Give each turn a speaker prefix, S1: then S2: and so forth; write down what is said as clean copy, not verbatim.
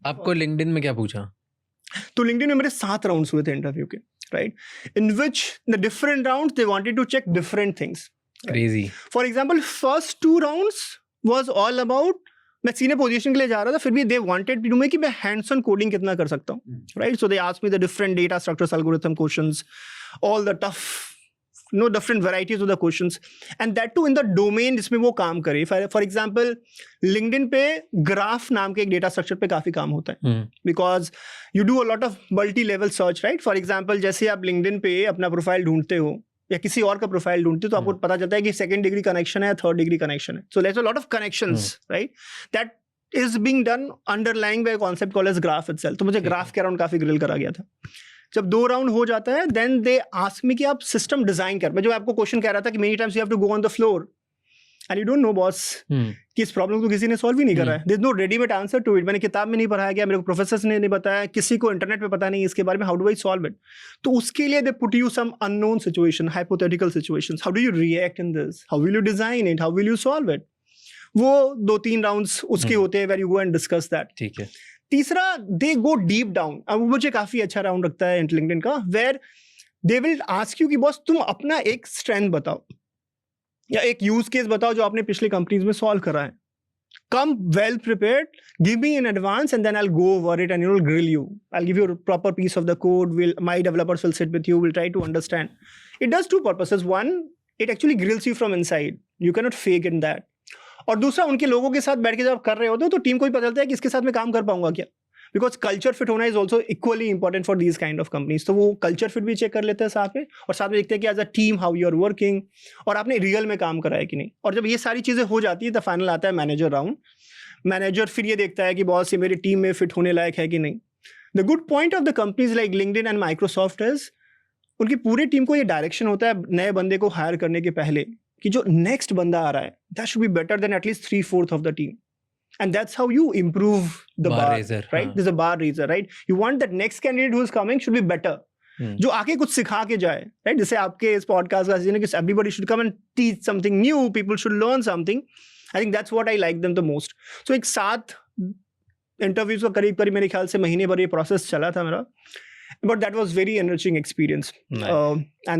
S1: आपको लिंक्डइन में क्या पूछा?
S2: तो लिंक्डइन में मेरे 7 राउंड्स हुए थे इंटरव्यू के, right, in which the different rounds they wanted to check different things.
S1: Crazy.
S2: For example first 2 rounds was all about, मैं सीनियर पोजीशन के लिए जा रहा था, फिर भी दे वांटेड टू कि मैं हैंड्स ऑन कोडिंग कितना कर सकता हूँ, right. So they asked me the different data structures, algorithm questions, all the tough different varieties of the questions, and that too in the domain जिसमें वो काम करे. For example, LinkedIn पे graph नाम के एक डेटा स्ट्रक्चर पे काफी काम होता है, because you do a lot of multi-level search, right? For example, जैसे आप LinkedIn पे अपना प्रोफाइल ढूंढते हो या किसी और का प्रोफाइल ढूंढते हो, तो आपको पता चलता है कि 2nd डिग्री कनेक्शन है या 3rd डिग्री कनेक्शन है. So there's a lot of connections, right? That is being done underlying by a concept called as graph itself. तो मुझे ग्राफ के अराउंड काफी ग्रिल करा गया था. जब 2 राउंड हो जाता है, देन दे आस्क मी कि आप सिस्टम डिजाइन कर. मैं जो आपको क्वेश्चन कह रहा था कि many times you have to go on the floor and you don't know boss कि इस प्रॉब्लम को किसी ने सॉल्व ही नहीं करा है. There is no readymade answer to it. मैंने किताब में नहीं पढ़ाया गया, मेरे को प्रोफेसर्स ने नहीं बताया, किसी को इंटरनेट पे पता नहीं इसके बारे में. How do I solve it? तो उसके लिए they put you some unknown situation, hypothetical situations. How do you react in this? How will you design it? How will you solve it? वो 2-3 राउंड्स उसके होते हैं where you go and discuss that.
S1: ठीक है.
S2: तीसरा, दे go deep down. अब मुझे काफी अच्छा राउंड लगता है लिंक्डइन का, where they will ask you कि बॉस तुम अपना एक स्ट्रेंथ बताओ या एक यूज केस बताओ जो आपने पिछले कंपनीज में सॉल्व करा है. Come well prepared, give me in advance and then I will go over it and you will grill you. I will give you proper piece of the code. My developers will sit with you, will try to understand. It does 2 purposes. One, it actually grills you from inside. You can not fake in that. और दूसरा, उनके लोगों के साथ बैठ के जब आप कर रहे होते हो तो टीम को भी पता चलता है कि इसके साथ मैं काम कर पाऊंगा क्या. बिकॉज कल्चर फिट होना is also equally important for these kind of companies. तो वो कल्चर फिट भी चेक कर लेते हैं साथ में, और साथ में देखते हैं कि as a team how you are working, और आपने रियल में काम करा है कि नहीं. और जब ये सारी चीजें हो जाती है तो फाइनल आता है मैनेजर राउंड. मैनेजर फिर ये देखता है कि बॉस ये मेरी टीम में फिट होने लायक है कि नहीं. The good point of the companies like LinkedIn and Microsoft is उनकी पूरी टीम को ये डायरेक्शन होता है नए बंदे को हायर करने के पहले कि जो नेक्स्ट बंदा आ रहा है that should be better than at least 3/4 of the team. And that's how you improve the bar raiser, right? There's a bar raiser, right? You want that next candidate who is coming should be better. जो आके कुछ सिखा के जाए, right? जैसे आपके इस podcast का कि everybody should come and teach something new. People should learn something. I think that's what I like them the most. So एक 7 interviews का करीब मेरे ख्याल से महीने भर ये process चला था मेरा. But that was very enriching experience. And